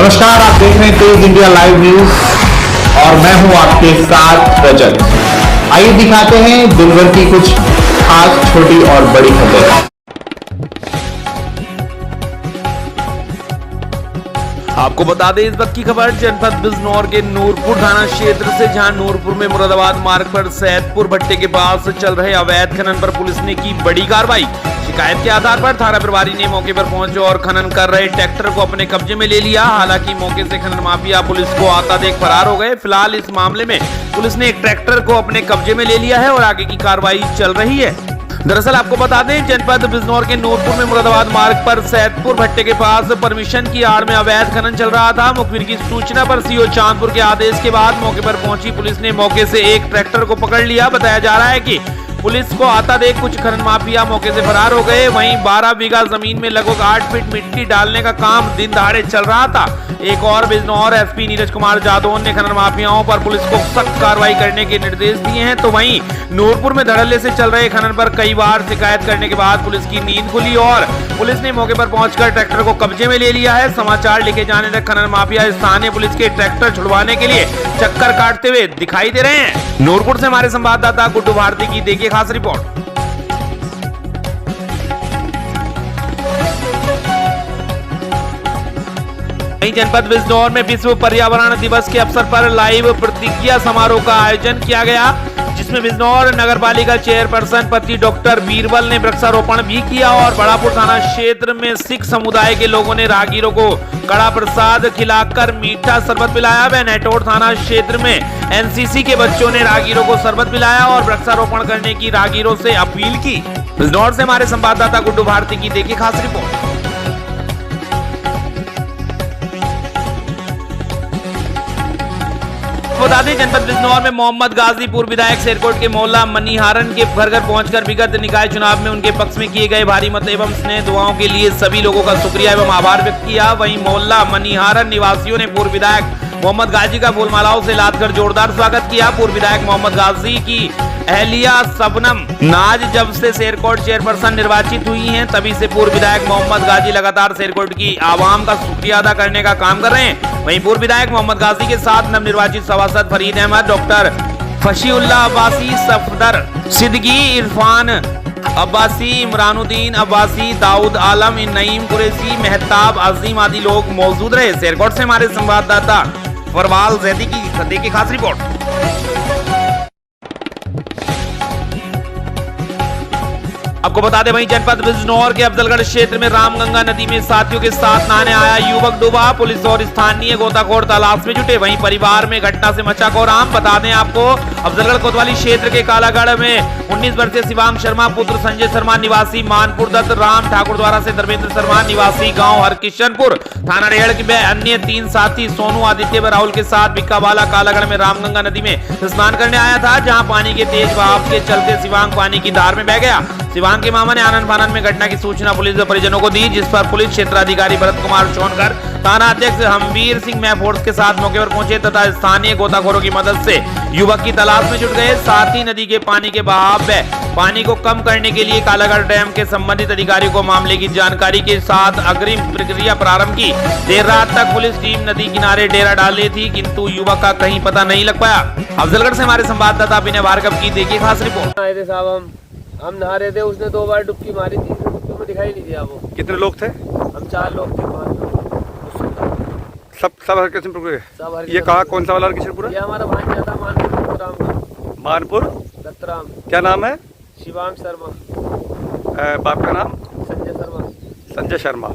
नमस्कार, आप देख रहे हैं तेज इंडिया लाइव न्यूज और मैं हूं आपके साथ रजत। आइए दिखाते हैं दिन भर की कुछ खास छोटी और बड़ी खबरें। आपको बता दें इस वक्त की खबर जनपद बिजनौर के नूरपुर थाना क्षेत्र से, जहां नूरपुर में मुरादाबाद मार्ग पर सैदपुर भट्टे के पास चल रहे अवैध खनन पर पुलिस ने की बड़ी कार्रवाई। शिकायत के आधार पर थाना प्रभारी ने मौके पर पहुंचे और खनन कर रहे ट्रैक्टर को अपने कब्जे में ले लिया। हालांकि मौके से खनन माफिया पुलिस को आता देख फरार हो गए। फिलहाल इस मामले में पुलिस ने एक ट्रैक्टर को अपने कब्जे में ले लिया है और आगे की कार्रवाई चल रही है। दरअसल आपको बता दें जनपद बिजनौर के नूरपुर में मुरादाबाद मार्ग पर सैदपुर भट्टे के पास परमिशन की आड़ में अवैध खनन चल रहा था। मुखबिर की सूचना पर सीओ चांदपुर के आदेश के बाद मौके पर पहुंची पुलिस ने मौके से एक ट्रैक्टर को पकड़ लिया। बताया जा रहा है कि पुलिस को आता देख कुछ खनन माफिया मौके से फरार हो गए। वहीं 12 बीघा जमीन में लगभग 8 फीट मिट्टी डालने का काम दिन दहाड़े चल रहा था। एक और बिजनौर एसपी नीरज कुमार जादव ने खनन माफियाओं पर पुलिस को सख्त कार्रवाई करने के निर्देश दिए हैं। तो वहीं नूरपुर में धड़ल्ले से चल रहे खनन पर कई बार शिकायत करने के बाद पुलिस की नींद खुली और पुलिस ने मौके पर पहुंचकर ट्रैक्टर को कब्जे में ले लिया है। समाचार लिखे जाने तक खनन माफिया स्थानीय पुलिस के ट्रैक्टर छुड़वाने के लिए चक्कर काटते हुए दिखाई दे रहे हैं। नूरपुर से हमारे संवाददाता गुड्डू भारती की देखिए खास रिपोर्ट। जनपद बिजनौर में विश्व पर्यावरण दिवस के अवसर पर लाइव प्रतिज्ञा समारोह का आयोजन किया गया, जिसमें बिजनौर नगरपालिका चेयरपर्सन पति डॉक्टर बीरबल ने वृक्षारोपण भी किया और बड़ापुर थाना क्षेत्र में सिख समुदाय के लोगों ने राहगीरों को कड़ा प्रसाद खिलाकर मीठा शरबत पिलाया। वह नेटौर थाना क्षेत्र में एनसीसी के बच्चों ने राहगीरों को शरबत पिलाया और वृक्षारोपण करने की राहगीरों से अपील की। बिजनौर से हमारे संवाददाता गुड्डू भारती की देखिए खास रिपोर्ट। बता दें जनपद बिजनौर में मोहम्मद गाजी पूर्व विधायक शेरकोट के मोहल्ला मनीहारन के घर घर पहुंचकर विगत निकाय चुनाव में उनके पक्ष में किए गए भारी मत एवं स्नेह दुआओं के लिए सभी लोगों का शुक्रिया एवं आभार व्यक्त किया। वहीं मोहल्ला मनीहारन निवासियों ने पूर्व विधायक मोहम्मद गाजी का फूलमालाओं से लादकर जोरदार स्वागत किया। पूर्व विधायक मोहम्मद गाजी की अहलिया सबनम नाज जब से शेरकोट चेयरपर्सन निर्वाचित हुई हैं, तभी से पूर्व विधायक मोहम्मद गाजी लगातार शेरकोट की आवाम का शुक्रिया अदा करने का काम कर रहे हैं। वहीं पूर्व विधायक मोहम्मद गाजी के साथ नवनिर्वाचित सभासद फरीद अहमद, डॉक्टर फशीउल्लाह अब्बासी, सफदर सिद्दीकी, इरफान अब्बासी, इमरानुद्दीन अब्बासी, दाऊद आलम, नईम कुरैशी, मेहताब अजीम आदि लोग मौजूद रहे। शेरकोट से हमारे संवाददाता फरवाल जैदी की देखिए खास रिपोर्ट। आपको बता दें वहीं जनपद बिजनौर के अफजलगढ़ क्षेत्र में रामगंगा नदी में साथियों के साथ नहाने आया युवक डूबा। पुलिस और स्थानीय गोताखोर तलाश में जुटे। वहीं परिवार में घटना से मचा कोहराम। बता दें आपको अफजलगढ़ कोतवाली क्षेत्र के कालागढ़ में 19 वर्षीय शिवांग शर्मा पुत्र संजय शर्मा निवासी मानपुर दत्त, राम ठाकुर द्वारा से धर्मेंद्र शर्मा निवासी गाँव हरकिशनपुर थाना रेहड़ के अन्य 3 साथी सोनू, आदित्य व राहुल के साथ भिक्कावाला कालागढ़ में रामगंगा नदी में स्नान करने आया था, जहाँ पानी के तेज बहाव के चलते शिवांग पानी की धार में बह गया। शिवांग के मामा ने आनंद फानन में घटना की सूचना पुलिस व परिजनों को दी, जिस पर पुलिस क्षेत्राधिकारी भरत कुमार सोनकर, थाना अध्यक्ष हमवीर सिंह महफोर्स के साथ मौके पर पहुंचे तथा स्थानीय गोताखोरों की मदद से युवक की तलाश में जुट गए। साथ ही नदी के पानी के बहाव में पानी को कम करने के लिए कालागढ़ डैम के संबंधित अधिकारियों को मामले की जानकारी के साथ अग्रिम प्रक्रिया प्रारंभ की। देर रात तक पुलिस टीम नदी किनारे डेरा डाली थी, किंतु युवक का कहीं पता नहीं लग पाया। अफजलगढ़ से हमारे संवाददाता अभिनय भार्गव की देखिए खास रिपोर्ट। हम नहा रहे थे, उसने 2 बार डुबकी मारी, तीसरी डुबकी में दिखाई नहीं दिया। वो कितने लोग थे? हम 4 लोग थे, 5 लोग। सब हरकिशनपुर के? ये कहाँ, कौन सा वाला हरकिशनपुर? ये हमारा भांजा था मानपुर दत्तराम का। मानपुर दत्तराम। क्या नाम है? शिवांग शर्मा। बाप का नाम? संजय शर्मा। संजय शर्मा।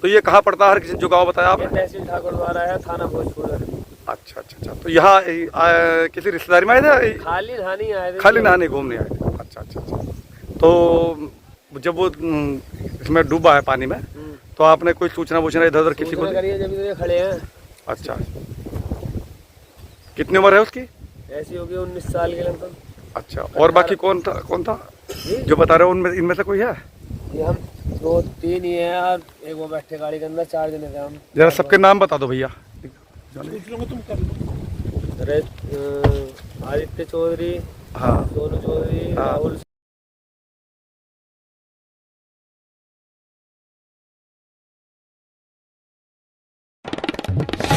तो ये कहाँ पड़ता है हरकिशन, जो गाँव बताया आपने? तहसील ठाकुर द्वारा है, थाना भोजपुर। अच्छा अच्छा अच्छा। तो यहाँ किसी रिश्तेदारी में आए थे? खाली नहाने आए थे। खाली नहाने घूमने आए थे। अच्छा अच्छा अच्छा। तो जब वो इसमें डूबा है पानी में, तो आपने कोई सूचना इधर उधर किसी को करी है? जब ये खड़े हैं। अच्छा। कितनी उम्र है उसकी? ऐसी होगी 19 साल के लगभग। अच्छा। और बाकी कौन था जो बता रहे हो? उनमें इनमें से कोई है? ये हम 2-3 ही हैं और एक वो बैठे गाड़ी के अंदर, 4 जने थे हम। जरा सबके नाम बता दो भैया। आदित्य चौधरी, हाँ, सोनू चौधरी, हाँ, राहुल you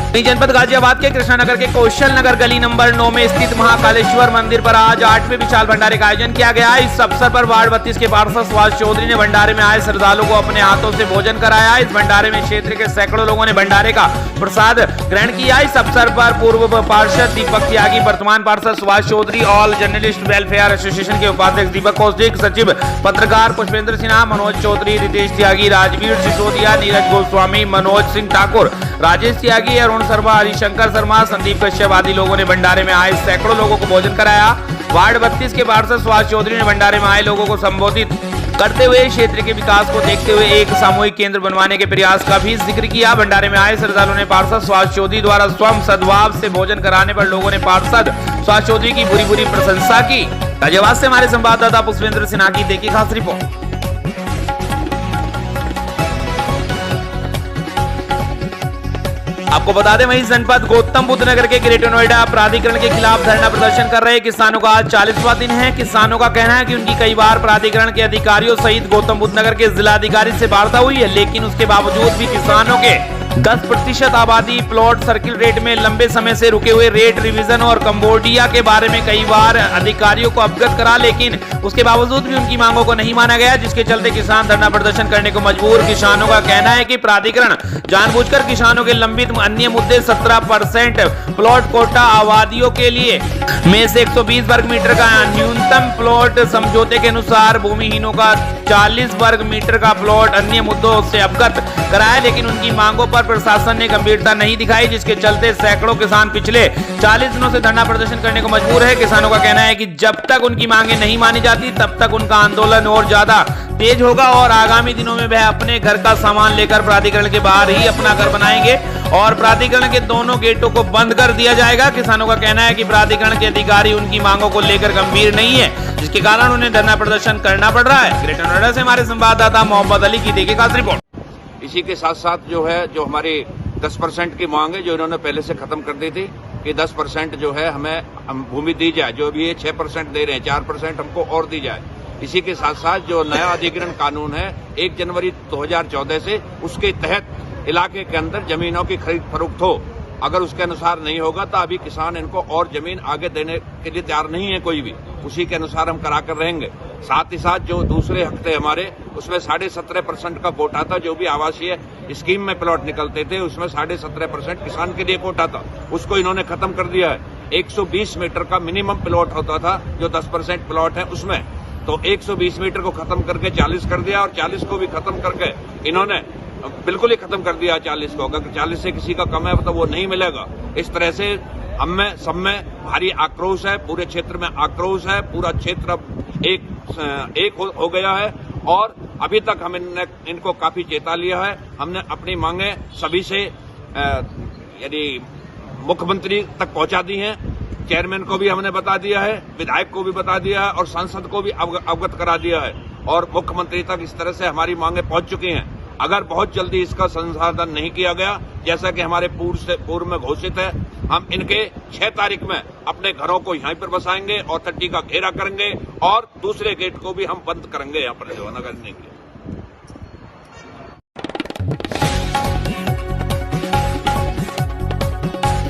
जनपद गाजियाबाद के कृष्णानगर के कौशल नगर गली नंबर 9 में स्थित महाकालेश्वर मंदिर पर आज 8वें विशाल भंडारे का आयोजन किया गया। इस अवसर पर वार्ड 32 के पार्षद सुभाष चौधरी ने भंडारे में आए श्रद्धालुओं को अपने हाथों से भोजन कराया। इस भंडारे में क्षेत्र के सैकड़ों लोगों ने भंडारे का प्रसाद ग्रहण किया। इस अवसर पर पूर्व पार्षद दीपक त्यागी, वर्तमान पार्षद Subhash Chaudhary, all journalist welfare association के उपाध्यक्ष दीपक कौशिक, सचिव पत्रकार पुष्पेंद्र सिन्हा, मनोज चौधरी, रितेश त्यागी, राजवीर सिसोदिया, नीरज गोस्वामी, मनोज सिंह ठाकुर, राजेश त्यागी, अरुण शर्मा, हरिशंकर शर्मा, संदीप कश्यप आदि लोगों ने भंडारे में आए सैकड़ों लोगों को भोजन कराया। वार्ड 32 के पार्षद सुभाष चौधरी ने भंडारे में आए लोगों को संबोधित करते हुए क्षेत्र के विकास को देखते हुए एक सामूहिक केंद्र बनवाने के प्रयास का भी जिक्र किया। भंडारे में आए श्रद्धालुओं ने पार्षद सुभाष चौधरी द्वारा स्वयं सद्भाव से भोजन कराने पर लोगों ने पार्षद सुभाष चौधरी की बुरी प्रशंसा की। गाजियाबाद से हमारे संवाददाता पुष्पेंद्र सिन्हा की देखी खास रिपोर्ट। आपको बता दें, वहीं जनपद गौतम बुद्ध नगर के ग्रेटर नोएडा प्राधिकरण के खिलाफ धरना प्रदर्शन कर रहे किसानों का आज 40वां दिन है। किसानों का कहना है कि उनकी कई बार प्राधिकरण के अधिकारियों सहित गौतम बुद्ध नगर के जिलाधिकारी से वार्ता हुई है, लेकिन उसके बावजूद भी किसानों के 10% आबादी प्लॉट सर्किल रेट में लंबे समय से रुके हुए रेट रिवीजन और कंबोडिया के बारे में कई बार अधिकारियों को अवगत करा, लेकिन उसके बावजूद भी उनकी मांगों को नहीं माना गया, जिसके चलते किसान धरना प्रदर्शन करने को मजबूर। किसानों का कहना है कि प्राधिकरण जानबूझकर किसानों के लंबित अन्य मुद्दे 17% प्लॉट कोटा आबादियों के लिए में से 120 वर्ग मीटर का न्यूनतम प्लॉट समझौते के अनुसार भूमिहीनों का 40 वर्ग मीटर का प्लॉट अन्य मुद्दों से अवगत कराया, लेकिन उनकी मांगों पर प्रशासन ने गंभीरता नहीं दिखाई, जिसके चलते सैकड़ों किसान पिछले 40 दिनों से धरना प्रदर्शन करने को मजबूर है। किसानों का कहना है कि जब तक उनकी मांगे नहीं मानी जाती तब तक उनका आंदोलन और ज्यादा तेज होगा और आगामी दिनों में वह अपने घर का सामान लेकर प्राधिकरण के बाहर ही अपना घर बनाएंगे और प्राधिकरण के दोनों गेटों को बंद कर दिया जाएगा। किसानों का कहना है कि प्राधिकरण के अधिकारी उनकी मांगों को लेकर गंभीर नहीं है, जिसके कारण उन्हें धरना प्रदर्शन करना पड़ रहा है। ग्रेटर नोएडा से हमारे संवाददाता मोहम्मद अली की देखिए खास रिपोर्ट। इसी के साथ साथ जो है, जो हमारी 10% की मांग है, जो इन्होंने पहले से खत्म कर दी थी कि 10% जो है हमें भूमि दी जाए, जो भी ये 6% दे रहे हैं, 4% हमको और दी जाए। इसी के साथ साथ जो नया अधिग्रहण कानून है 1 जनवरी 2014 से, उसके तहत इलाके के अंदर जमीनों की खरीद फरोख्त हो, अगर उसके अनुसार नहीं होगा तो अभी किसान इनको और जमीन आगे देने के लिए तैयार नहीं है कोई भी, उसी के अनुसार हम करा कर रहेंगे। साथ ही साथ जो दूसरे हक थे हमारे, उसमें 17.5% का कोटा था, जो भी आवासीय स्कीम में प्लॉट निकलते थे उसमें 17.5% किसान के लिए कोटा था, उसको इन्होंने खत्म कर दिया है। 120 मीटर का मिनिमम प्लॉट होता था जो 10% प्लॉट है उसमें, तो 120 मीटर को खत्म करके 40 कर दिया और 40 को भी खत्म करके इन्होंने बिल्कुल ही खत्म कर दिया 40 को। अगर 40 से किसी का कम है तो वो नहीं मिलेगा। इस तरह से हम में सब में भारी आक्रोश है, पूरे क्षेत्र में आक्रोश है, पूरा क्षेत्र अब एक हो गया है और अभी तक हमने इनको काफी चेता लिया है। हमने अपनी मांगे सभी से यानी मुख्यमंत्री तक पहुंचा दी हैं, चेयरमैन को भी हमने बता दिया है, विधायक को भी बता दिया है और सांसद को भी अवगत करा दिया है और मुख्यमंत्री तक इस तरह से हमारी मांगे पहुंच चुकी हैं। अगर बहुत जल्दी इसका संसाधन नहीं किया गया, जैसा कि हमारे पूर्व में घोषित है, हम इनके 6 तारीख में अपने घरों को यहीं पर बसाएंगे और टट्टी का घेरा करेंगे और दूसरे गेट को भी हम बंद करेंगे यहाँ पर जो नगर निगम के।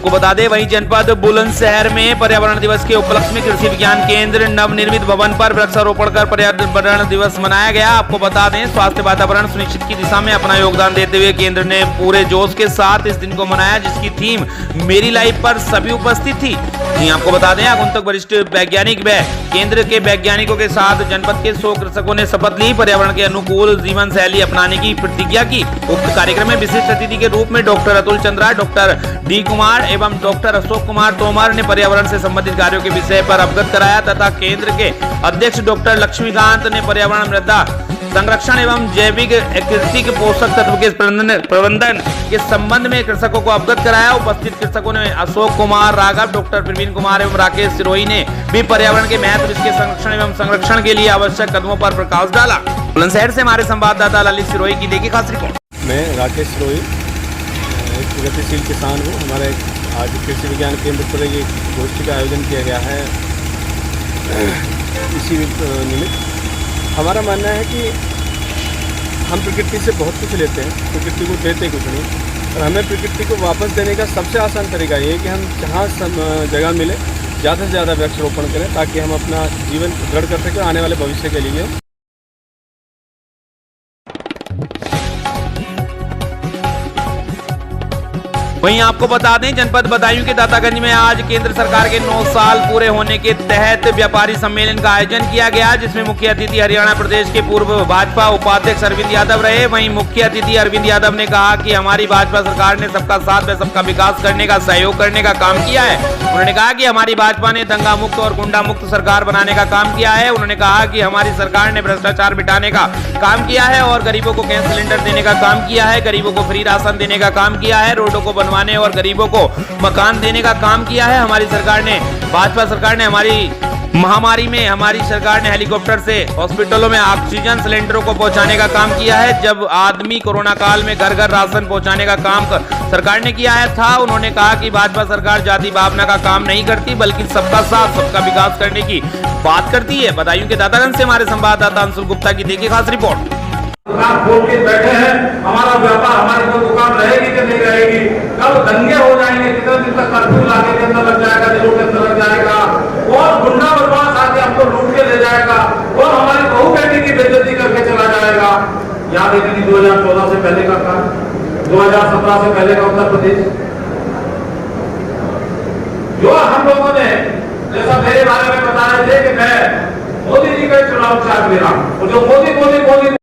को बता दें, वहीं जनपद बुलंदशहर में पर्यावरण दिवस के उपलक्ष्य में कृषि विज्ञान केंद्र नवनिर्मित भवन पर वृक्षारोपण कर पर्यावरण दिवस मनाया गया। आपको बता दें, स्वास्थ्य वातावरण सुनिश्चित की दिशा में अपना योगदान देते हुए केंद्र ने पूरे जोश के साथ इस दिन को मनाया, जिसकी थीम मेरी लाइफ पर सभी उपस्थित थी। आपको बता दें, आगंतुक वरिष्ठ वैज्ञानिक व केंद्र के वैज्ञानिकों के साथ जनपद के 100 कृषकों ने शपथ ली, पर्यावरण के अनुकूल जीवन शैली अपनाने की प्रतिज्ञा की। उक्त कार्यक्रम में विशिष्ट अतिथि के रूप में doctor Atul Chandra, doctor D Kumar एवं डॉक्टर अशोक कुमार तोमर ने पर्यावरण से संबंधित कार्यों के विषय पर अवगत कराया तथा केंद्र के अध्यक्ष डॉक्टर लक्ष्मीकांत ने पर्यावरण, मृदा संरक्षण एवं जैविक प्राकृतिक पोषक तत्व के प्रबंधन के संबंध में कृषकों को अवगत कराया। उपस्थित कृषकों ने अशोक कुमार, राघव, डॉक्टर प्रवीण कुमार एवं राकेश सिरोही ने भी पर्यावरण के महत्व, इसके संरक्षण एवं संरक्षण के लिए आवश्यक कदमों पर प्रकाश डाला। बुलंदशहर से हमारे संवाददाता ललित सिरोही की देखी खास रिपोर्ट। मैं राकेश सिरोही, एक प्रगतिशील किसान हूँ। हमारे आज कृषि विज्ञान केंद्र पर ये गोष्ठी का आयोजन किया गया है। इसी निमित्त हमारा मानना है कि हम प्रकृति से बहुत कुछ लेते हैं, प्रकृति को देते कुछ नहीं। और हमें प्रकृति को वापस देने का सबसे आसान तरीका ये है कि हम जहाँ जगह मिले ज़्यादा से ज़्यादा वृक्षारोपण करें, ताकि हम अपना जीवन दृढ़ कर सकें आने वाले भविष्य के लिए। वहीं आपको बता दें, जनपद बदायूं के दातागंज में आज केंद्र सरकार के 9 साल पूरे होने के तहत व्यापारी सम्मेलन का आयोजन किया गया, जिसमें मुख्य अतिथि हरियाणा प्रदेश के पूर्व भाजपा उपाध्यक्ष अरविंद यादव रहे। वहीं मुख्य अतिथि अरविंद यादव ने कहा कि हमारी भाजपा सरकार ने सबका साथ व सबका विकास करने का, सहयोग करने का काम किया है। उन्होंने कहा कि हमारी भाजपा ने दंगा मुक्त और गुंडा मुक्त सरकार बनाने का काम किया है। उन्होंने कहा कि हमारी सरकार ने भ्रष्टाचार मिटाने का काम किया है और गरीबों को गैस सिलेंडर देने का काम किया है, गरीबों को फ्री राशन देने का काम किया है, रोडों को बनवाने और गरीबों को मकान देने का काम किया है। हमारी सरकार ने, भाजपा सरकार ने हमारी महामारी में हमारी सरकार ने हेलीकॉप्टर से हॉस्पिटलों में ऑक्सीजन सिलेंडरों को पहुंचाने का काम किया है। जब आदमी कोरोना काल में घर घर राशन पहुंचाने का काम सरकार ने किया है था। उन्होंने कहा कि भाजपा सरकार जाति भावना का काम नहीं करती, बल्कि सबका साथ सबका विकास करने की बात करती है। बदायूं के दातागंज से हमारे संवाददाता अंशुल गुप्ता की देखिए खास रिपोर्ट। दुकान खोल के बैठे हैं, हमारा व्यापार, हमारी तो दुकान रहेगी कि नहीं रहेगी, कब दंगे हो जाएंगे, कितने दिन तक कर्फ्यू इलाके के अंदर लग जाएगा, दिलों के अंदर लग जाएगा, और गुंडा बदमाश आके हमको लूट के ले जाएगा और हमारी बहू बेटी की बेइज्जती करके चला जाएगा। याद है कि 2014 से पहले का था, 2017 से पहले का उत्तर प्रदेश, जो हम लोगों ने जैसा मेरे बारे में बता रहे थे कि मैं मोदी जी का चुनाव चार्ज ले रहा हूं, और जो मोदी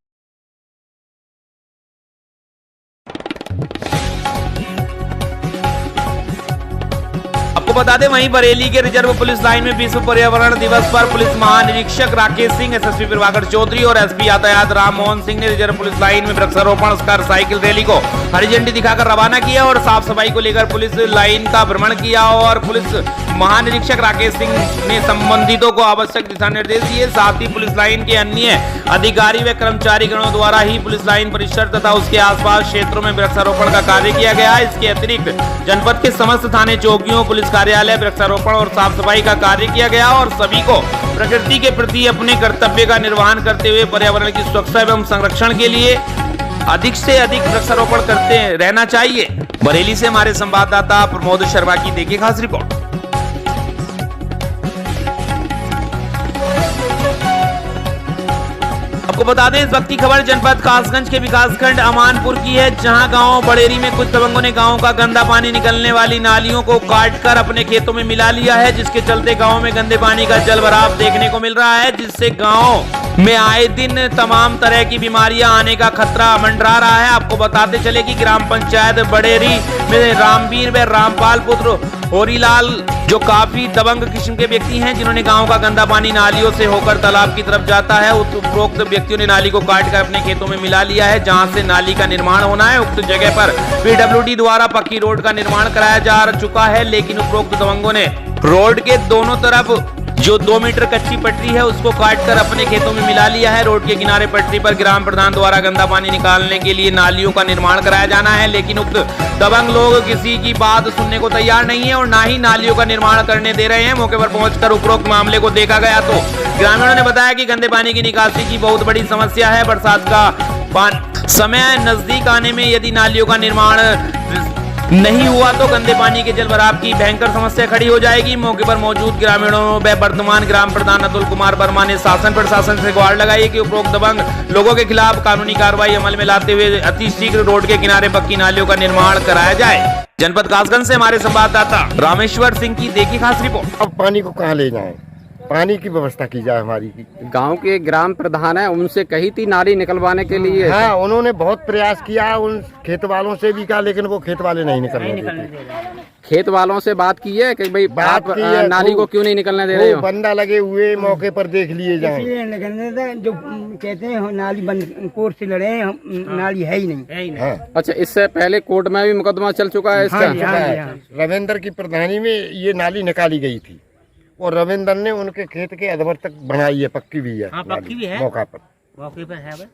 बता दें, वहीं बरेली के रिजर्व पुलिस लाइन में विश्व पर्यावरण दिवस पर पुलिस महानिरीक्षक राकेश सिंह, एसएसपी प्रभाकर चौधरी और एसपी यातायात राम मोहन सिंह ने रिजर्व पुलिस लाइन में वृक्षारोपण कर साइकिल रैली को हरी झंडी दिखाकर रवाना किया और साफ सफाई को लेकर पुलिस लाइन का भ्रमण किया। और पुलिस महानिरीक्षक राकेश सिंह ने संबंधितों को आवश्यक दिशा निर्देश दिए। साथ ही पुलिस लाइन के अन्य अधिकारी व कर्मचारी गणों द्वारा ही पुलिस लाइन परिसर तथा उसके आसपास क्षेत्रों में वृक्षारोपण का कार्य किया गया। इसके अतिरिक्त जनपद के समस्त थाने चौकियों, पुलिस कार्यालय वृक्षारोपण और साफ सफाई का कार्य किया गया और सभी को प्रकृति के प्रति अपने कर्तव्य का निर्वहन करते हुए पर्यावरण की सुरक्षा एवं संरक्षण के लिए अधिक से अधिक वृक्षारोपण करते रहना चाहिए। बरेली से हमारे संवाददाता प्रमोद शर्मा की देखिए खास रिपोर्ट। आपको बता दें, इस वक्त की खबर जनपद कासगंज के विकासखंड अमानपुर की है, जहां गांव बड़ेरी में कुछ दबंगों ने गांव का गंदा पानी निकलने वाली नालियों को काटकर अपने खेतों में मिला लिया है, जिसके चलते गांव में गंदे पानी का जल भराव देखने को मिल रहा है, जिससे गांव में आए दिन तमाम तरह की बीमारियां आने का खतरा मंडरा रहा है। आपको बताते चले कि ग्राम पंचायत बड़ेरी में रामवीर व रामपाल पुत्र होरीलाल, जो काफी दबंग किस्म के व्यक्ति हैं, जिन्होंने गांव का गंदा पानी नालियों से होकर तालाब की तरफ जाता है, उपरोक्त व्यक्तियों ने नाली को काटकर अपने खेतों में मिला लिया है, जहां से नाली का निर्माण होना है। उक्त जगह पर पीडब्ल्यूडी द्वारा पक्की रोड का निर्माण कराया जा चुका है, लेकिन उपरोक्त दबंगों ने रोड के दोनों तरफ जो 2 मीटर कच्ची पटरी है उसको काटकर अपने खेतों में मिला लिया है। रोड के किनारे पटरी पर ग्राम प्रधान द्वारा गंदा पानी निकालने के लिए नालियों का निर्माण कराया जाना है, लेकिन उक्त दबंग लोग किसी की बात सुनने को तैयार नहीं है और ना ही नालियों का निर्माण करने दे रहे हैं। मौके पर पहुंचकर उपरोक्त मामले को देखा गया तो ग्रामीणों ने बताया कि गंदे पानी की निकासी की बहुत बड़ी समस्या है। बरसात का समय नजदीक आने में यदि नालियों का निर्माण नहीं हुआ तो गंदे पानी के जल भराव की भयंकर समस्या खड़ी हो जाएगी। मौके पर मौजूद ग्रामीणों व वर्तमान ग्राम प्रधान अतुल कुमार वर्मा ने शासन प्रशासन से गुहार लगाई कि उपरोक्त दबंग लोगों के खिलाफ कानूनी कार्रवाई अमल में लाते हुए अति शीघ्र रोड के किनारे पक्की नालियों का निर्माण कराया जाए। जनपद कासगंज से हमारे संवाददाता रामेश्वर सिंह की देखी खास रिपोर्ट। अब पानी को कहाँ ले जाएं? पानी की व्यवस्था की जाए हमारी की। गांव के ग्राम प्रधान है, उनसे कही थी नाली निकलवाने के लिए। हाँ, उन्होंने बहुत प्रयास किया, उन खेत वालों से भी कहा, लेकिन वो खेत वाले नहीं निकलने देते। खेत वालों से बात की है कि भाई आप नाली को क्यों नहीं निकलने दे रहे हो? बंदा लगे हुए मौके पर देख लिए जाए। जो कहते हैं नाली बंद, कोर्ट से लड़े, नाली है ही नहीं। हाँ। अच्छा, इससे पहले कोर्ट में भी मुकदमा चल चुका है इसका? रविंदर की प्रधानी में ये नाली निकाली गई थी और रविंदर ने उनके खेत के अधवर तक बनाई है, पक्की भी है। पक्की भी है, मौका पर है।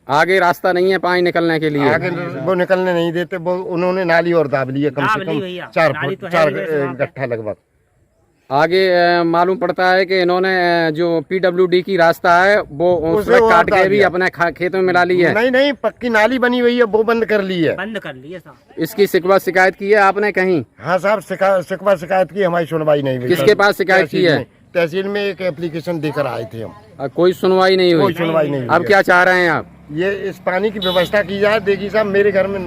आगे रास्ता नहीं है पानी निकलने के लिए? आगे वो निकलने नहीं देते, वो उन्होंने नाली और दाब ली है, कम से कम 4 गट्ठा लगभग। आगे मालूम पड़ता है कि इन्होंने जो PWD की रास्ता है वो सड़क काट के भी अपने खेत में मिला ली है। नहीं, पक्की नाली बनी हुई है, वो बंद कर ली है। साहब इसकी शिकायत की है आपने कहीं? हाँ साहब, शिकायत की, हमारी सुनवाई नहीं हुई। किसके पास शिकायत की है? तहसील में एक एप्लीकेशन देकर आए थे हम। कोई सुनवाई नहीं हुई? कोई सुनवाई नहीं हुई। अब क्या चाह रहे हैं आप? ये इस पानी की व्यवस्था की जाए। देखिए साहब, मेरे घर में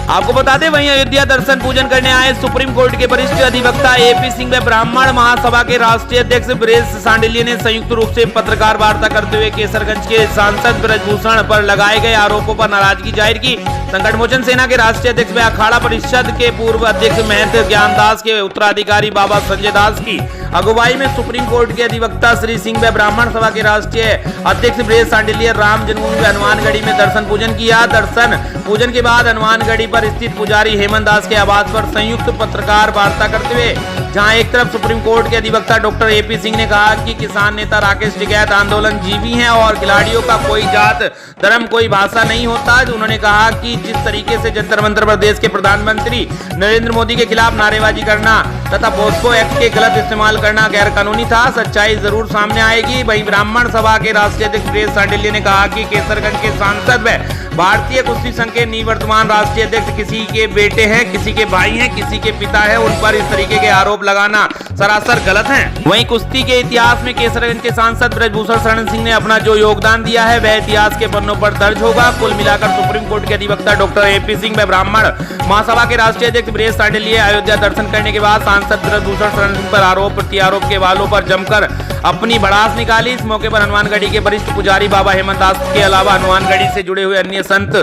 आपको बता दें, वहीं अयोध्या दर्शन पूजन करने आए सुप्रीम कोर्ट के वरिष्ठ अधिवक्ता AP सिंह व ब्राह्मण महासभा के राष्ट्रीय अध्यक्ष ब्रजेश सांडिल्य ने संयुक्त रूप से पत्रकार वार्ता करते हुए केसरगंज के सांसद ब्रजभूषण पर लगाए गए आरोपों पर नाराजगी जाहिर की। संकट मोचन सेना के राष्ट्रीय अध्यक्ष व अखाड़ा परिषद के पूर्व अध्यक्ष महंत ज्ञानदास के उत्तराधिकारी बाबा संजय दास की अगुवाई में सुप्रीम कोर्ट के अधिवक्ता श्री सिंह व ब्राह्मण सभा के राष्ट्रीय अध्यक्ष ब्रजेश सांडिल्य राम जन्मभूमि हनुमानगढ़ी में दर्शन पूजन किया। दर्शन पूजन के बाद हनुमानगढ़ी पर स्थित पुजारी हेमंत दास के आवास पर संयुक्त पत्रकार वार्ता करते हुए जहां एक तरफ सुप्रीम कोर्ट के अधिवक्ता डॉक्टर AP सिंह ने कहा कि किसान नेता राकेश टिकैत आंदोलन जीवी हैं और खिलाड़ियों का कोई जात धर्म कोई भाषा नहीं होता। उन्होंने कहा कि जिस तरीके से जंतर मंतर पर देश के प्रधानमंत्री नरेंद्र मोदी के खिलाफ नारेबाजी करना तथा पॉस्को एक्ट के गलत इस्तेमाल करना गैर कानूनी था, सच्चाई जरूर सामने आएगी। वहीं ब्राह्मण सभा के राष्ट्रीय अध्यक्ष ब्रजेश सांडिल्य ने कहा कि केसरगंज के सांसद व भारतीय कुश्ती संघ के निवर्तमान राष्ट्रीय अध्यक्ष किसी के बेटे हैं, किसी के भाई हैं, किसी के पिता है, उन पर इस तरीके के आरोप लगाना सरासर गलत है। वहीं कुश्ती के इतिहास में केसरगंज के सांसद ब्रजभूषण शरण सिंह ने अपना जो योगदान दिया है वह इतिहास के पन्नों पर दर्ज होगा। कुल मिलाकर सुप्रीम कोर्ट के अधिवक्ता डॉक्टर AP सिंह व ब्राह्मण महासभा के राष्ट्रीय अध्यक्ष ब्रजेश सांडिल्य अयोध्या दर्शन करने के बाद सांसद ब्रजभूषण शरण सिंह पर आरोप प्रत्यारोप के वालों पर जमकर अपनी भड़ास निकाली। इस मौके पर हनुमानगढ़ी के वरिष्ठ पुजारी बाबा हेमंत दास के अलावा हनुमानगढ़ी से जुड़े हुए अन्य संत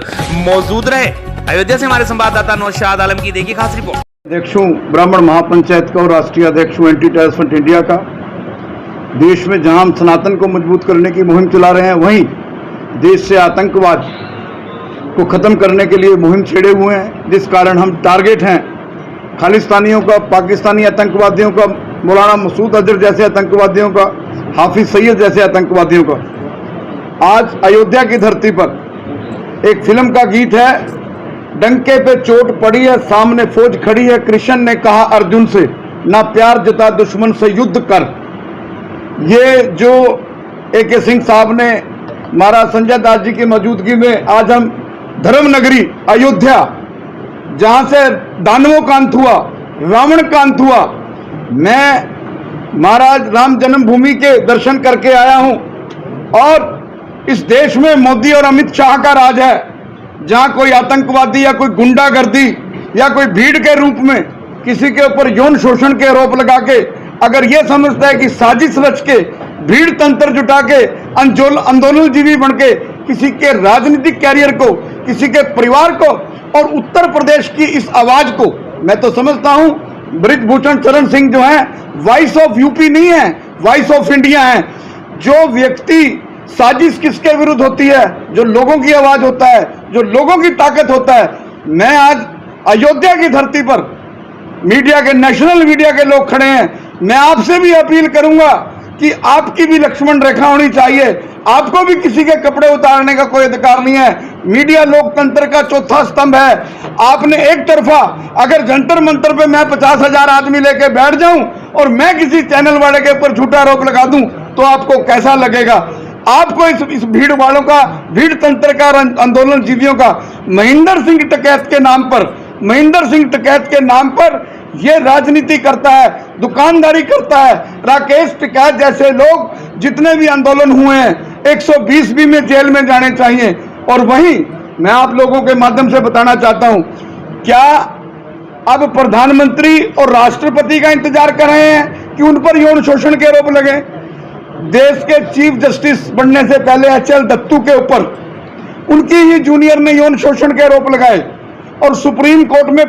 मौजूद रहे। अयोध्या से हमारे संवाददाता नौशाद आलम की देखिए खास रिपोर्ट। अध्यक्ष हूँ ब्राह्मण महापंचायत का और राष्ट्रीय अध्यक्ष हूँ एंटी टेररिस्ट इंडिया का। देश में जहां हम सनातन को मजबूत करने की मुहिम चला रहे हैं, वहीं देश से आतंकवाद को खत्म करने के लिए मुहिम छेड़े हुए हैं, जिस कारण हम टारगेट हैं खालिस्तानियों का, पाकिस्तानी आतंकवादियों का, मौलाना मसूद अजहर जैसे आतंकवादियों का, हाफिज सईद जैसे आतंकवादियों का। आज अयोध्या की धरती पर एक फिल्म का गीत है, डंके पे चोट पड़ी है, सामने फौज खड़ी है, कृष्ण ने कहा अर्जुन से, ना प्यार जता दुश्मन से युद्ध कर। ये जो AK सिंह साहब ने महाराज संजय दास जी की मौजूदगी में आज हम धर्म नगरी अयोध्या, जहां से दानवों का अंत हुआ, रावण का अंत हुआ, मैं महाराज राम जन्मभूमि के दर्शन करके आया हूं। और इस देश में मोदी और अमित शाह का राज है, जहां कोई आतंकवादी या कोई गुंडागर्दी या कोई भीड़ के रूप में किसी के ऊपर यौन शोषण के आरोप लगा के अगर ये समझता है कि साजिश रच के भीड़ तंत्र जुटा के आंदोलनजीवी बन के किसी के राजनीतिक कैरियर को, किसी के परिवार को और उत्तर प्रदेश की इस आवाज को, मैं तो समझता हूं ब्रजभूषण शरण सिंह जो है वॉइस ऑफ यूपी नहीं है, वॉइस ऑफ इंडिया है। जो व्यक्ति साजिश किसके विरुद्ध होती है, जो लोगों की आवाज होता है, जो लोगों की ताकत होता है। मैं आज अयोध्या की धरती पर मीडिया के, नेशनल मीडिया के लोग खड़े हैं, मैं आपसे भी अपील करूंगा कि आपकी भी लक्ष्मण रेखा होनी चाहिए। आपको भी किसी के कपड़े उतारने का कोई अधिकार नहीं है। मीडिया लोकतंत्र का चौथा स्तंभ है। आपने एक तरफा अगर जंतर मंतर पे मैं 50,000 आदमी लेके बैठ जाऊं और मैं किसी चैनल वाले के ऊपर झूठा आरोप लगा दूं तो आपको कैसा लगेगा? आपको इस भीड़ वालों का, भीड़ तंत्र का, आंदोलन जीवियों का, महेंद्र सिंह टिकैत के नाम पर, महेंद्र सिंह टिकैत के नाम पर ये राजनीति करता है, दुकानदारी करता है। राकेश टिकैत जैसे लोग जितने भी आंदोलन हुए हैं 120 भी में जेल में जाने चाहिए। और वहीं मैं आप लोगों के माध्यम से बताना चाहता हूं, क्या अब प्रधानमंत्री और राष्ट्रपति का इंतजार कर रहे हैं कि उन पर यौन शोषण के आरोप लगे? देश के चीफ जस्टिस बनने से पहले HL दत्तू के ऊपर उनकी ही जूनियर ने यौन शोषण के आरोप लगाए और सुप्रीम कोर्ट में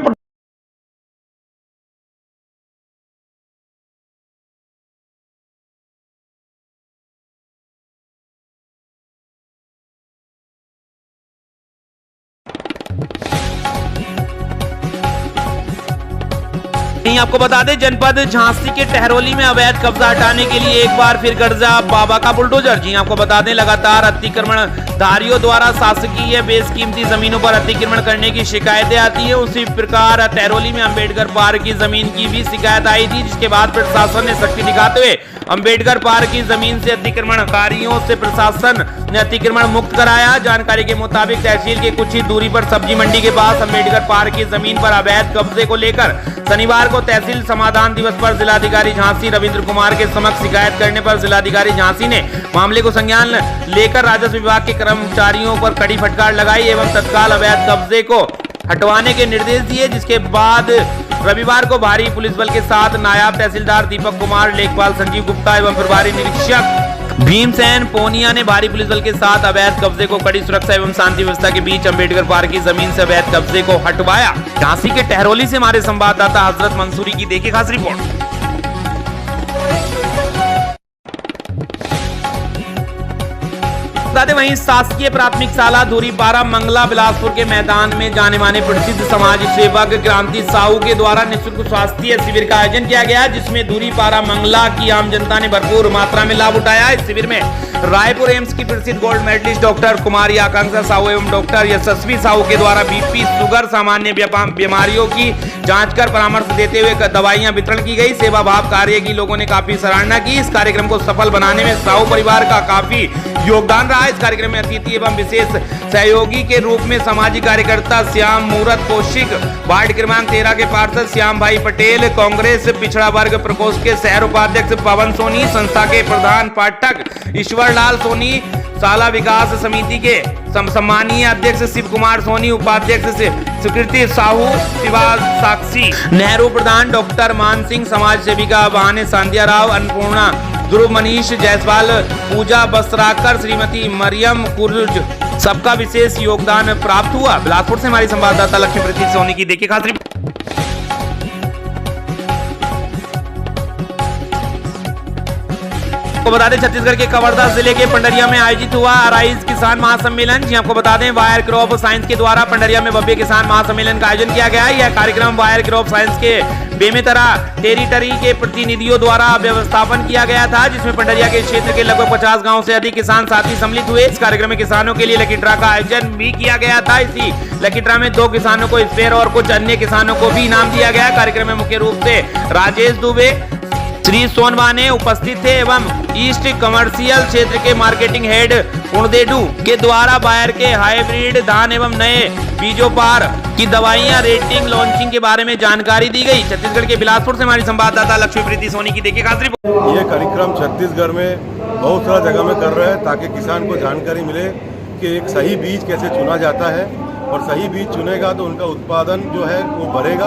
यहीं आपको बता दें, जनपद झांसी के टहरौली में अवैध कब्जा हटाने के लिए एक बार फिर गर्जा बाबा का बुलडोजर। जी आपको बता दें, लगातार अतिक्रमणधारियों द्वारा शासकीय बेशकीमती जमीनों पर अतिक्रमण करने की शिकायतें आती है। उसी प्रकार टहरौली में अंबेडकर पार्क की जमीन की भी शिकायत आई थी, जिसके बाद प्रशासन ने सख्ती दिखाते हुए अंबेडकर पार्क की जमीन से अतिक्रमणकारियों से प्रशासन ने अतिक्रमण मुक्त कराया। जानकारी के मुताबिक तहसील के कुछ ही दूरी पर सब्जी मंडी के पास अंबेडकर पार्क की जमीन पर अवैध कब्जे को लेकर शनिवार को तहसील समाधान दिवस पर जिलाधिकारी झांसी रविंद्र कुमार के समक्ष शिकायत करने पर जिलाधिकारी झांसी ने मामले को संज्ञान लेकर राजस्व विभाग के कर्मचारियों पर कड़ी फटकार लगाई एवं तत्काल अवैध कब्जे को हटवाने के निर्देश दिए। जिसके बाद रविवार को भारी पुलिस बल के साथ नायब तहसीलदार दीपक कुमार, लेखपाल संजीव गुप्ता एवं प्रभारी निरीक्षक भीमसेन पोनिया ने भारी पुलिस बल के साथ अवैध कब्जे को कड़ी सुरक्षा एवं शांति व्यवस्था के बीच अंबेडकर पार्क की जमीन से अवैध कब्जे को हटवाया। झांसी के टहरौली से हमारे संवाददाता हजरत मंसूरी की देखिए खास रिपोर्ट। वहीं शासकीय प्राथमिक शाला धूरीपारा मंगला बिलासपुर के मैदान में जाने माने प्रसिद्ध समाज सेवक क्रांति साहू के द्वारा निःशुल्क स्वास्थ्य शिविर का आयोजन किया गया, जिसमें धूरीपारा मंगला की आम जनता ने भरपूर मात्रा में लाभ उठाया। इस शिविर में रायपुर एम्स की प्रसिद्ध गोल्ड मेडलिस्ट डॉक्टर कुमारी आकांक्षा साहू एवं डॉक्टर यशस्वी साहू के द्वारा बीपी, शुगर, सामान्य बीमारियों की जांच कर परामर्श देते हुए दवाइयां वितरण की गई। सेवा भाव कार्य की लोगों ने काफी सराहना की। इस कार्यक्रम को सफल बनाने में साहू परिवार का काफी योगदान रहा। इस कार्यक्रम में अतिथि एवं विशेष सहयोगी के रूप में सामाजिक कार्यकर्ता श्याम मूरत कौशिक, वार्ड क्रमांक 13 के पार्षद श्याम भाई पटेल, कांग्रेस पिछड़ा वर्ग प्रकोष्ठ के शहर उपाध्यक्ष पवन सोनी, संस्था के प्रधान पाठक ईश्वर लाल सोनी, शाला विकास समिति के सम्मानीय अध्यक्ष शिव कुमार सोनी, उपाध्यक्ष स्वीकृति साहू, शिवा साक्षी, नेहरू प्रधान डॉक्टर मान सिंह, समाज सेविका बहाने सांधिया राव, अन्नपूर्णा, ध्रुव मनीष जायसवाल, पूजा बसराकर, श्रीमती मरियम कुर्ज, सबका विशेष योगदान प्राप्त हुआ। बिलासपुर से हमारी संवाददाता लक्ष्मीप्रीति सोनी की देखिए खास रिपोर्ट। आपको बता दें, छत्तीसगढ़ के कवर्धा जिले के पंडरिया में आयोजित हुआ अराइज किसान महासम्मेलन। जी आपको बता दें, वायर क्रॉप साइंस के द्वारा पंडरिया में भव्य किसान महासम्मेलन का आयोजन किया गया है। यह कार्यक्रम वायर क्रॉप साइंस के बेमेतरा टेरिटरी के प्रतिनिधियों द्वारा व्यवस्थापन किया गया था, जिसमें पंडरिया के क्षेत्र के लगभग 50 गांव से अधिक किसान साथी सम्मिलित हुए। इस कार्यक्रम में किसानों के लिए लकी ड्रा का आयोजन भी किया गया था। इसी लकी ड्रा में 2 किसानों को स्पेयर और कुछ अन्य किसानों को भी इनाम दिया गया। कार्यक्रम में मुख्य रूप से राजेश दुबे, श्री सोनवाने उपस्थित थे एवं ईस्ट कमर्शियल क्षेत्र के मार्केटिंग हेड उणदेडू के द्वारा बायर के हाइब्रिड धान एवं नए बीजोपार की दवाइयां रेटिंग लॉन्चिंग के बारे में जानकारी दी गई। छत्तीसगढ़ के बिलासपुर से हमारी संवाददाता लक्ष्मीप्रीति सोनी की देखिए खास रिपोर्ट। ये कार्यक्रम छत्तीसगढ़ में बहुत सारा जगह में कर रहे हैं ताकि किसान को जानकारी मिले कि एक सही बीज कैसे चुना जाता है, और सही बीज चुनेगा तो उनका उत्पादन जो है वो बढ़ेगा।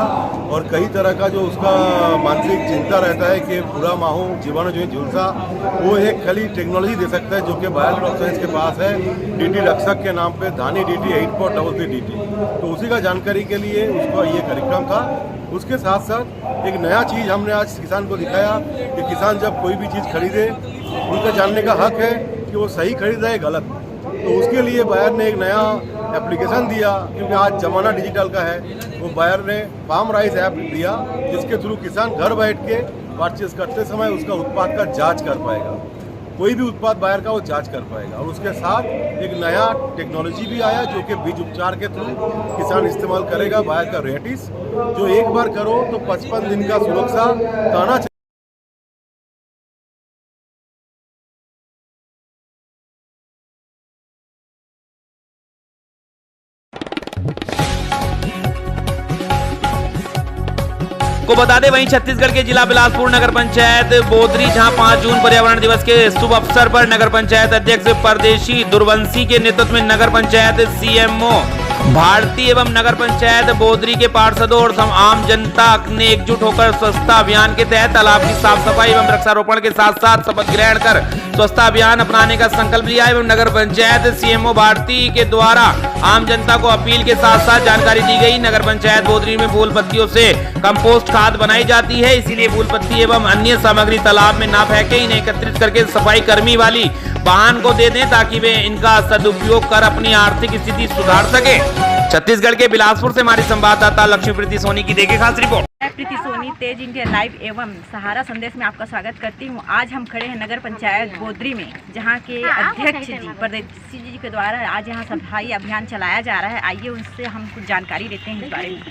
और कई तरह का जो उसका मानसिक चिंता रहता है कि पूरा माहू जीवाणु जो है झुलसा, वो एक खाली टेक्नोलॉजी दे सकता है जो कि बायर क्रॉप साइंस के पास है, डीटी रक्षक के नाम पे धानी डीटी 8.33 DT। तो उसी का जानकारी के लिए उसका ये कार्यक्रम था। उसके साथ साथ एक नया चीज़ हमने आज किसान को दिखाया कि किसान जब कोई भी चीज़ खरीदे उनका जानने का हक है कि वो सही खरीद रहा है गलत। तो उसके लिए बायर ने एक नया एप्लीकेशन दिया, क्योंकि आज ज़माना डिजिटल का है। वो बायर ने फार्म राइस ऐप दिया, जिसके थ्रू किसान घर बैठ के परचेस करते समय उसका उत्पाद का जांच कर पाएगा। कोई भी उत्पाद बायर का वो जांच कर पाएगा। और उसके साथ एक नया टेक्नोलॉजी भी आया जो कि बीज उपचार के थ्रू किसान इस्तेमाल करेगा। बायर का रेटिस जो एक बार करो तो 55 दिन का सुरक्षा ताना। को बता दें, वहीं छत्तीसगढ़ के जिला बिलासपुर नगर पंचायत बोदरी, जहां 5 जून पर्यावरण दिवस के शुभ अवसर पर नगर पंचायत अध्यक्ष परदेशी दुर्वंशी के नेतृत्व में नगर पंचायत सीएमओ भारती एवं नगर पंचायत बोदरी के पार्षदों और आम जनता ने एकजुट होकर स्वच्छता अभियान के तहत तालाब की साफ सफाई एवं वृक्षारोपण के साथ साथ शपथ ग्रहण कर स्वच्छता अभियान अपनाने का संकल्प लिया। एवं नगर पंचायत सीएमओ भारती के द्वारा आम जनता को अपील के साथ साथ जानकारी दी गई। नगर पंचायत बोदरी में फूल पत्तियों से कंपोस्ट खाद बनाई जाती है, इसीलिए फूल पत्ती एवं अन्य सामग्री तालाब में ना फेंके, इन्हें एकत्रित करके सफाई कर्मी वाली वाहन को दे दें ताकि वे इनका सदुपयोग कर अपनी आर्थिक स्थिति सुधार सके। छत्तीसगढ़ के बिलासपुर से हमारी संवाददाता लक्ष्मीप्रीति सोनी की देखे खास रिपोर्ट। मैं प्रीति सोनी, तेज इंडिया लाइव एवं सहारा संदेश में आपका स्वागत करती हूं। आज हम खड़े हैं नगर पंचायत बोदरी में, जहां के अध्यक्ष जी परदेसी जी के द्वारा आज यहां सफाई अभियान चलाया जा रहा है। आइए उनसे हम कुछ जानकारी लेते हैं इस बारे में।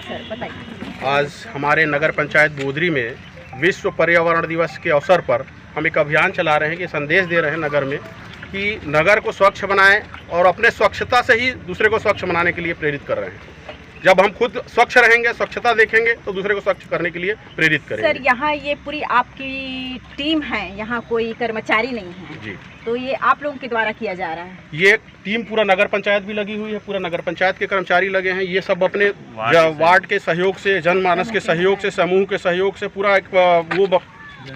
सर बताइए। आज हमारे नगर पंचायत बोदरी में विश्व पर्यावरण दिवस के अवसर पर हम एक अभियान चला रहे हैं कि संदेश दे रहे हैं नगर में कि नगर को स्वच्छ बनाएं और अपने स्वच्छता से ही दूसरे को स्वच्छ बनाने के लिए प्रेरित कर रहे हैं। जब हम खुद स्वच्छ रहेंगे, स्वच्छता देखेंगे, तो दूसरे को स्वच्छ करने के लिए प्रेरित करेंगे। सर, यहाँ ये पूरी आपकी टीम है, यहाँ कोई कर्मचारी नहीं है जी, तो ये आप लोगों के द्वारा किया जा रहा है? ये टीम पूरा नगर पंचायत भी लगी हुई है, पूरा नगर पंचायत के कर्मचारी लगे हैं। ये सब अपने वार्ड के सहयोग से, जनमानस के सहयोग से, समूह के सहयोग से पूरा एक वो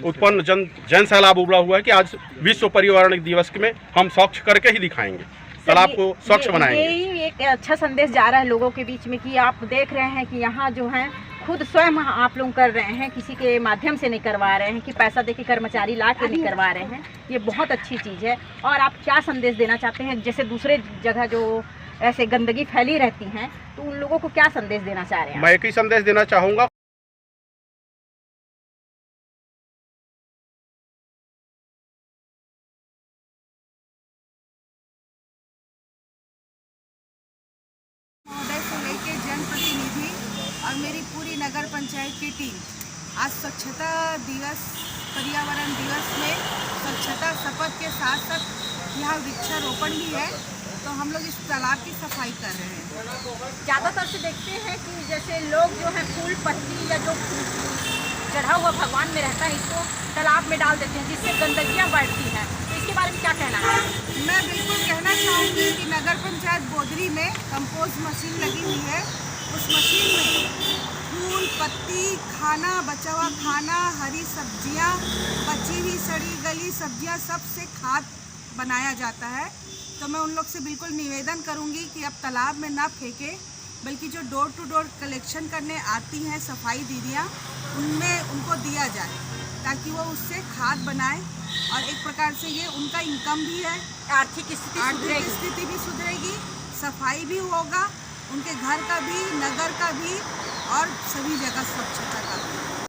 उत्पन्न जन सैलाब उबड़ा हुआ है कि आज विश्व पर्यावरण दिवस में हम स्वच्छ करके ही दिखाएंगे, तालाब को स्वच्छ बनाएंगे। यही एक अच्छा संदेश जा रहा है लोगों के बीच में कि आप देख रहे हैं कि यहाँ जो है खुद स्वयं आप लोग कर रहे हैं, किसी के माध्यम से नहीं करवा रहे हैं कि पैसा देके कर्मचारी ला के नहीं करवा रहे हैं। ये बहुत अच्छी चीज़ है। और आप क्या संदेश देना चाहते हैं, जैसे दूसरे जगह जो ऐसे गंदगी फैली रहती हैं, तो उन लोगों को क्या संदेश देना चाह रहे हैं? मैं एक ही संदेश देना चाहूँगा, से लेके जनप्रतिनिधि और मेरी पूरी नगर पंचायत की टीम आज स्वच्छता दिवस, पर्यावरण दिवस में स्वच्छता शपथ के साथ साथ यहाँ वृक्षारोपण भी है, तो हम लोग इस तालाब की सफाई कर रहे हैं। ज़्यादातर से देखते हैं कि जैसे लोग जो है फूल पत्ती या जो चढ़ा हुआ भगवान में रहता है, इसको तालाब में डाल देते हैं, जिससे गंदगियाँ बढ़ती हैं। तो इसके बारे में क्या कहना है? मैं बिल्कुल कहना चाहूँगी कि नगर पंचायत बोदरी में कंपोस्ट मशीन लगी हुई है। उस मशीन में फूल पत्ती, खाना, बचा हुआ खाना, हरी सब्जियां, बची हुई सड़ी गली सब्जियां, सबसे खाद बनाया जाता है। तो मैं उन लोग से बिल्कुल निवेदन करूंगी कि अब तालाब में ना फेंके, बल्कि जो डोर टू डोर कलेक्शन करने आती हैं सफाई दीदियाँ, उनमें उनको दिया जाए ताकि वो उससे खाद बनाए और एक प्रकार से ये उनका इनकम भी है, आर्थिक स्थिति भी सुधरेगी, सफाई भी होगा, उनके घर का भी, नगर का भी और सभी जगह स्वच्छता का भी।